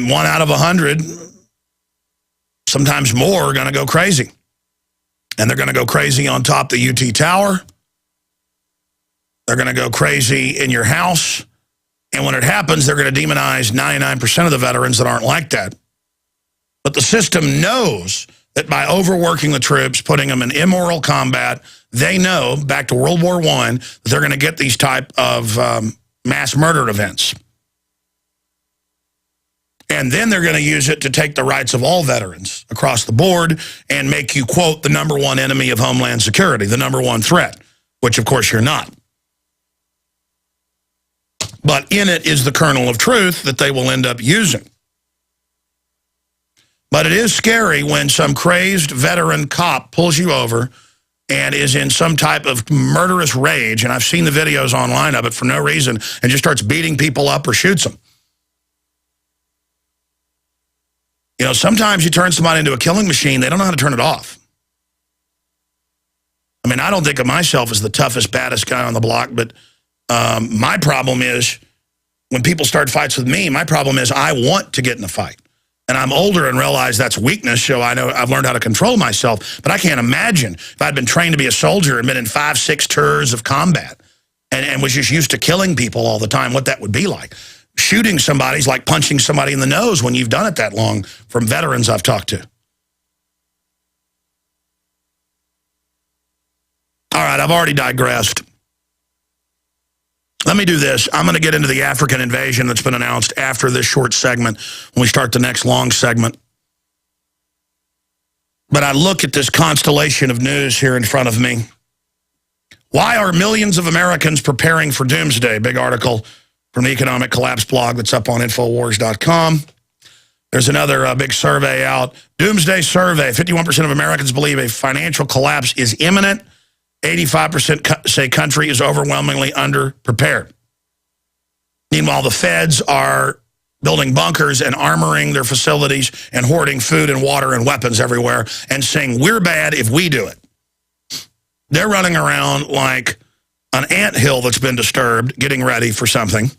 And 1 out of 100, sometimes more, are going to go crazy. And they're going to go crazy on top of the UT Tower. They're going to go crazy in your house. And when it happens, they're going to demonize 99% of the veterans that aren't like that. But the system knows that by overworking the troops, putting them in immoral combat, they know, back to World War I, that they're going to get these type of mass murder events. And then they're going to use it to take the rights of all veterans across the board and make you, quote, the #1 enemy of Homeland Security, the #1 threat, which, of course, you're not. But in it is the kernel of truth that they will end up using. But it is scary when some crazed veteran cop pulls you over and is in some type of murderous rage, and I've seen the videos online of it for no reason, and just starts beating people up or shoots them. You know, sometimes you turn somebody into a killing machine, they don't know how to turn it off. I mean, I don't think of myself as the toughest, baddest guy on the block, but my problem is when people start fights with me, my problem is I want to get in a fight. And I'm older and realize that's weakness, so I know I've learned how to control myself. But I can't imagine if I'd been trained to be a soldier and been in 5-6 tours of combat and was just used to killing people all the time, what that would be like. Shooting somebody's like punching somebody in the nose when you've done it that long, from veterans I've talked to. All right, I've already digressed. Let me do this. I'm going to get into the African invasion that's been announced after this short segment when we start the next long segment. But I look at this constellation of news here in front of me. Why are millions of Americans preparing for doomsday? Big article from the Economic Collapse blog that's up on Infowars.com. There's another big survey out. Doomsday survey. 51% of Americans believe a financial collapse is imminent. 85% say country is overwhelmingly underprepared. Meanwhile, the feds are building bunkers and armoring their facilities and hoarding food and water and weapons everywhere and saying, we're bad if we do it. They're running around like an anthill that's been disturbed, getting ready for something.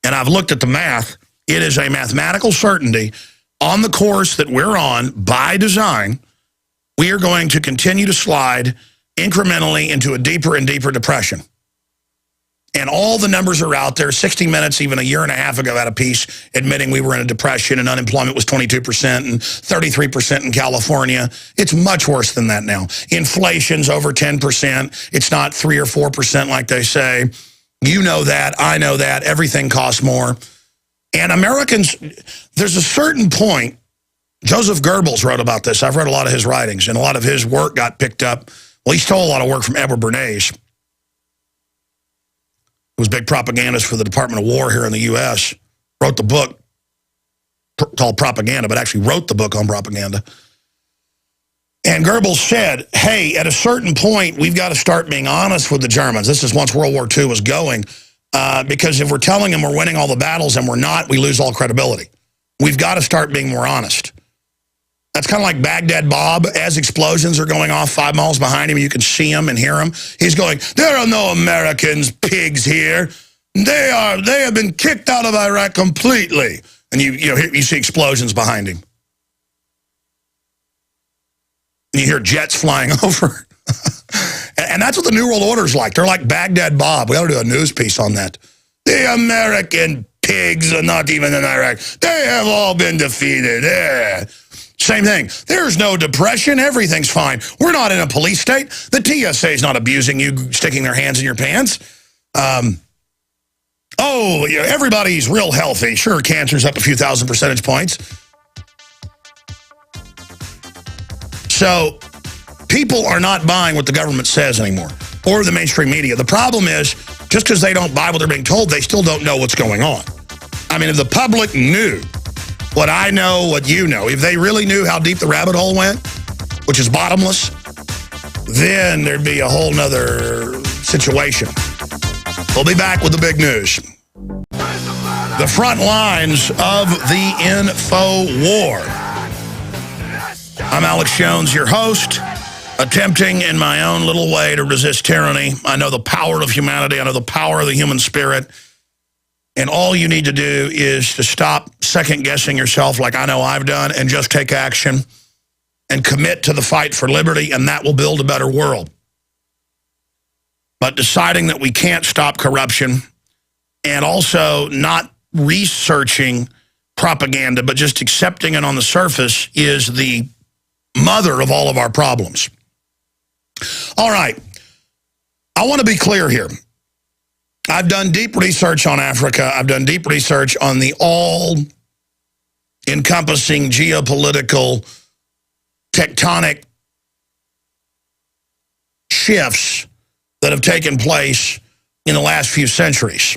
And I've looked at the math. It is a mathematical certainty on the course that we're on by design. We are going to continue to slide incrementally into a deeper and deeper depression. And all the numbers are out there. 60 Minutes, even a year and a half ago, had a piece admitting we were in a depression and unemployment was 22% and 33% in California. It's much worse than that now. Inflation's over 10%. It's not 3 or 4% like they say. You know that. I know that. Everything costs more. And Americans, there's a certain point. Joseph Goebbels wrote about this. I've read a lot of his writings, and a lot of his work got picked up. Well, he stole a lot of work from Edward Bernays, who was a big propagandist for the Department of War here in the U.S., wrote the book called Propaganda, but actually wrote the book on propaganda. And Goebbels said, hey, at a certain point, we've got to start being honest with the Germans. This is once World War II was going, because if we're telling them we're winning all the battles and we're not, we lose all credibility. We've got to start being more honest. That's kind of like Baghdad Bob. As explosions are going off 5 miles behind him, you can see him and hear him. He's going, there are no Americans, pigs here. They have been kicked out of Iraq completely. And you see explosions behind him. And you hear jets flying over. And that's what the New World Order is like. They're like Baghdad Bob. We ought to do a news piece on that. The American pigs are not even in Iraq. They have all been defeated. Yeah. Same thing. There's no depression. Everything's fine. We're not in a police state. The TSA is not abusing you, sticking their hands in your pants. Everybody's real healthy. Sure, cancer's up a few thousand percentage points. So people are not buying what the government says anymore, or the mainstream media. The problem is, just because they don't buy what they're being told, they still don't know what's going on. I mean, if the public knew what I know, what you know, if they really knew how deep the rabbit hole went, which is bottomless, then there'd be a whole nother situation. We'll be back with the big news. The front lines of the info war. I'm Alex Jones, your host, attempting in my own little way to resist tyranny. I know the power of humanity. I know the power of the human spirit. And all you need to do is to stop second-guessing yourself like I know I've done, and just take action and commit to the fight for liberty, and that will build a better world. But deciding that we can't stop corruption and also not researching propaganda but just accepting it on the surface is the mother of all of our problems. All right. I want to be clear here. I've done deep research on Africa. I've done deep research on the all-encompassing geopolitical tectonic shifts that have taken place in the last few centuries.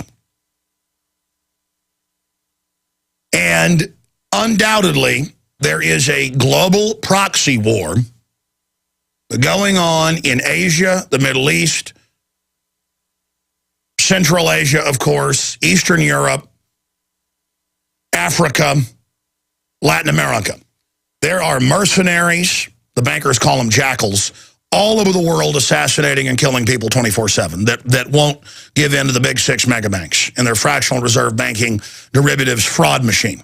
And undoubtedly, there is a global proxy war going on in Asia, the Middle East, Central Asia, of course, Eastern Europe, Africa, Latin America. There are mercenaries, the bankers call them jackals, all over the world assassinating and killing people 24/7 that won't give in to the big six mega banks and their fractional reserve banking derivatives fraud machine.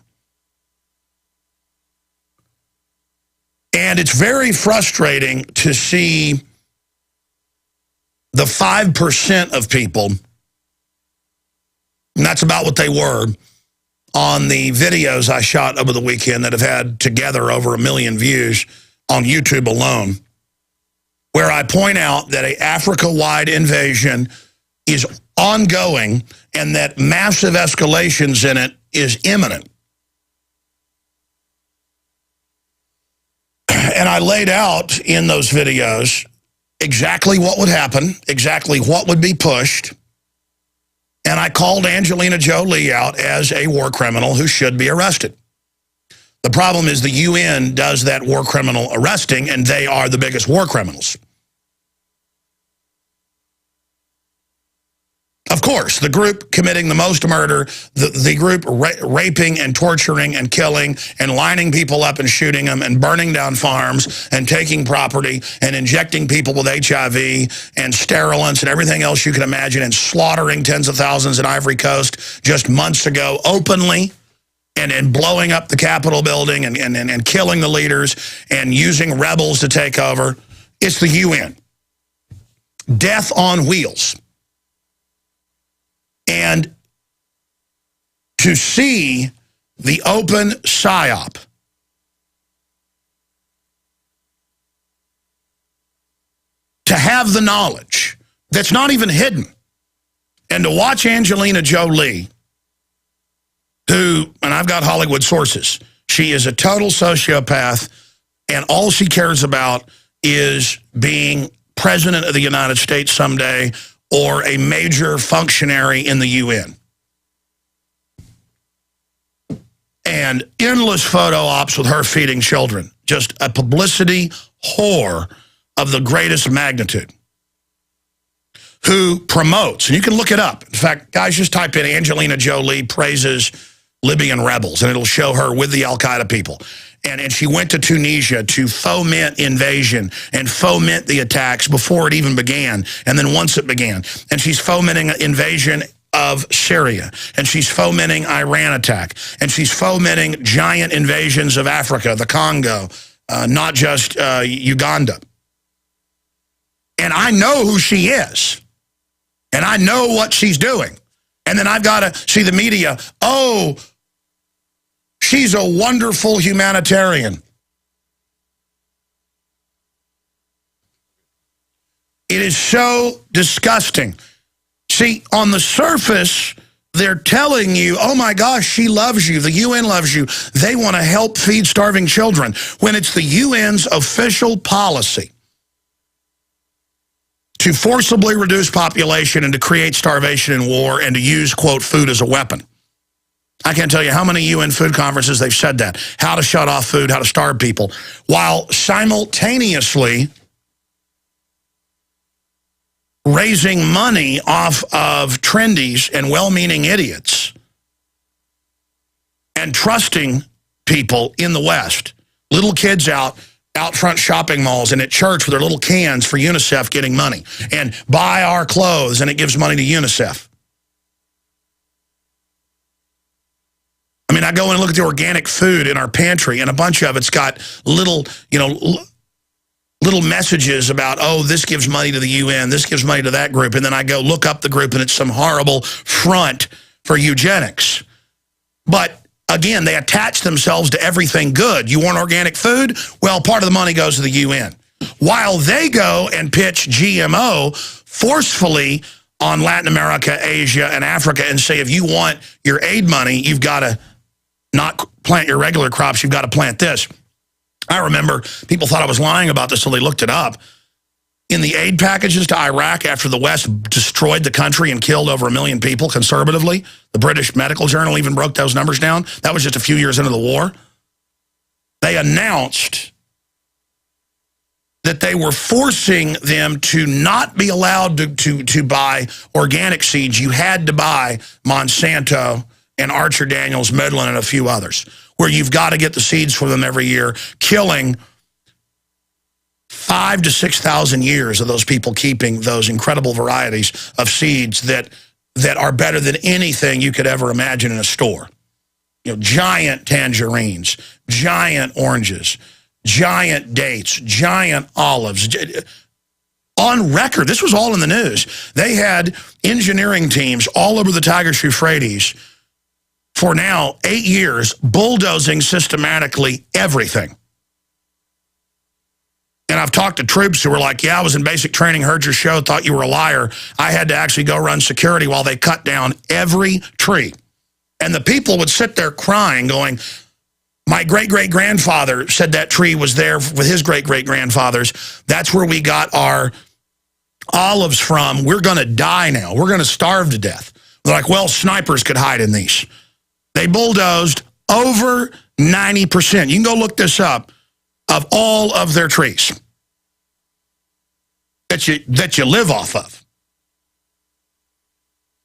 And it's very frustrating to see the 5% of people, and that's about what they were, on the videos I shot over the weekend that have had together over 1 million views on YouTube alone, where I point out that an Africa-wide invasion is ongoing and that massive escalations in it is imminent. And I laid out in those videos exactly what would happen, exactly what would be pushed, and I called Angelina Jolie out as a war criminal who should be arrested. The problem is the UN does that war criminal arresting, and they are the biggest war criminals. Of course, the group committing the most murder, the group raping and torturing and killing and lining people up and shooting them and burning down farms and taking property and injecting people with HIV and sterilants and everything else you can imagine and slaughtering tens of thousands in Ivory Coast just months ago openly and blowing up the Capitol building and killing the leaders and using rebels to take over. It's the UN. Death on wheels. And to see the open psyop to have the knowledge that's not even hidden, and to watch Angelina Jolie, who, and I've got Hollywood sources, she is a total sociopath, and all she cares about is being president of the United States someday or a major functionary in the UN. And endless photo ops with her feeding children. Just a publicity whore of the greatest magnitude. Who promotes, and you can look it up. In fact, guys, just type in Angelina Jolie praises Libyan rebels, and it'll show her with the Al-Qaeda people. And she went to Tunisia to foment invasion and foment the attacks before it even began, and then once it began. And she's fomenting an invasion of Syria, and she's fomenting Iran attack, and she's fomenting giant invasions of Africa, the Congo, not just Uganda. And I know who she is, and I know what she's doing. And then I've got to see the media, oh, she's a wonderful humanitarian. It is so disgusting. See, on the surface, they're telling you, oh my gosh, she loves you, the UN loves you, they want to help feed starving children, when it's the UN's official policy to forcibly reduce population and to create starvation and war and to use, quote, food as a weapon. I can't tell you how many UN food conferences they've said that. How to shut off food, how to starve people, while simultaneously raising money off of trendies and well-meaning idiots and trusting people in the West. Little kids out front shopping malls and at church with their little cans for UNICEF getting money. And buy our clothes and it gives money to UNICEF. I mean, I go in and look at the organic food in our pantry, and a bunch of it's got little, little messages about, oh, this gives money to the UN, this gives money to that group, and then I go look up the group, and it's some horrible front for eugenics. But again, they attach themselves to everything good. You want organic food? Well, part of the money goes to the UN. While they go and pitch GMO forcefully on Latin America, Asia, and Africa and say, if you want your aid money, you've got to not plant your regular crops, you've got to plant this. I remember people thought I was lying about this, so they looked it up. In the aid packages to Iraq after the West destroyed the country and killed over 1 million people conservatively, the British Medical Journal even broke those numbers down. That was just a few years into the war. They announced that they were forcing them to not be allowed to buy organic seeds. You had to buy Monsanto and Archer Daniels, Midland, and a few others, where you've got to get the seeds for them every year, killing 5,000 to 6,000 years of those people keeping those incredible varieties of seeds that are better than anything you could ever imagine in a store. Giant tangerines, giant oranges, giant dates, giant olives. On record, this was all in the news. They had engineering teams all over the Tigris-Euphrates for now 8 years, bulldozing systematically everything. And I've talked to troops who were like, yeah, I was in basic training, heard your show, thought you were a liar. I had to actually go run security while they cut down every tree. And the people would sit there crying, going, my great-great-grandfather said that tree was there with his great-great-grandfathers. That's where we got our olives from. We're going to die now. We're going to starve to death. They're like, well, snipers could hide in these. They bulldozed over 90%. You can go look this up, of all of their trees that you live off of.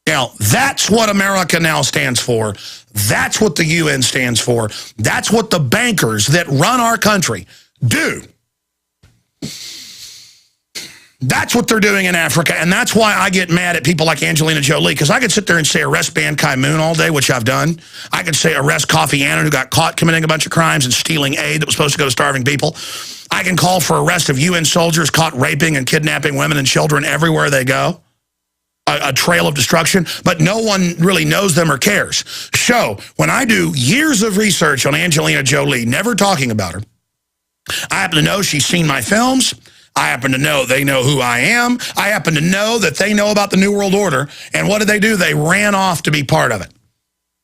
Now, that's what America now stands for. That's what the UN stands for. That's what the bankers that run our country do. That's what they're doing in Africa, and that's why I get mad at people like Angelina Jolie, because I could sit there and say arrest Ban Ki-moon all day, which I've done. I could say arrest Kofi Annan, who got caught committing a bunch of crimes and stealing aid that was supposed to go to starving people. I can call for arrest of UN soldiers caught raping and kidnapping women and children everywhere they go. A trail of destruction, but no one really knows them or cares. So, when I do years of research on Angelina Jolie, never talking about her, I happen to know she's seen my films. I happen to know they know who I am. I happen to know that they know about the New World Order. And what did they do? They ran off to be part of it.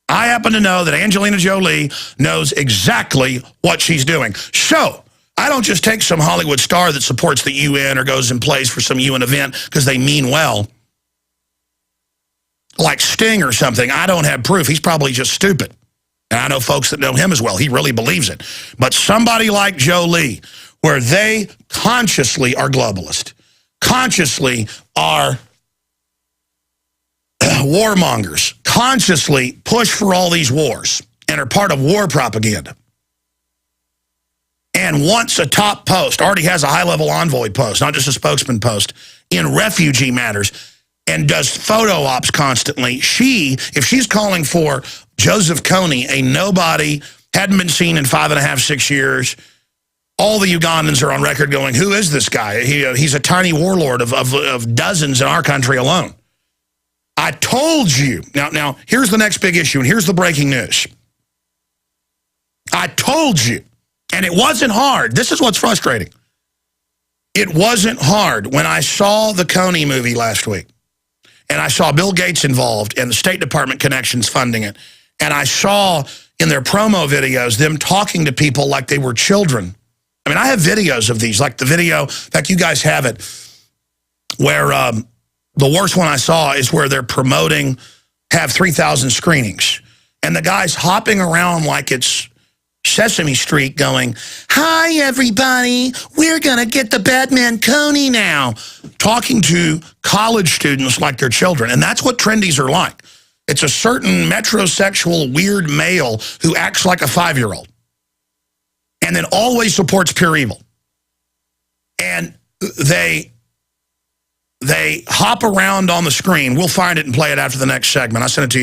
I happen to know that Angelina Jolie knows exactly what she's doing. So, I don't just take some Hollywood star that supports the UN or goes in place for some UN event because they mean well, like Sting or something. I don't have proof. He's probably just stupid. And I know folks that know him as well. He really believes it. But somebody like Jolie, where they consciously are globalist, consciously are warmongers, consciously push for all these wars and are part of war propaganda, and wants a top post, already has a high-level envoy post, not just a spokesman post, in refugee matters, and does photo ops constantly. If she's calling for Joseph Kony, a nobody, hadn't been seen in 5.5, 6 years, all the Ugandans are on record going, who is this guy? He's a tiny warlord of dozens in our country alone. I told you. Now, here's the next big issue, and here's the breaking news. I told you, and it wasn't hard. This is what's frustrating. It wasn't hard when I saw the Kony movie last week, and I saw Bill Gates involved and the State Department connections funding it, and I saw in their promo videos them talking to people like they were children. I mean, I have videos of these, like the video, in fact, you guys have it, where the worst one I saw is where they're promoting, have 3,000 screenings, and the guy's hopping around like it's Sesame Street going, hi, everybody, we're going to get the Batman Kony now, talking to college students like they're children, and that's what trendies are like. It's a certain metrosexual, weird male who acts like a 5-year-old. And then always supports pure evil. And they hop around on the screen. We'll find it and play it after the next segment. I sent it to you.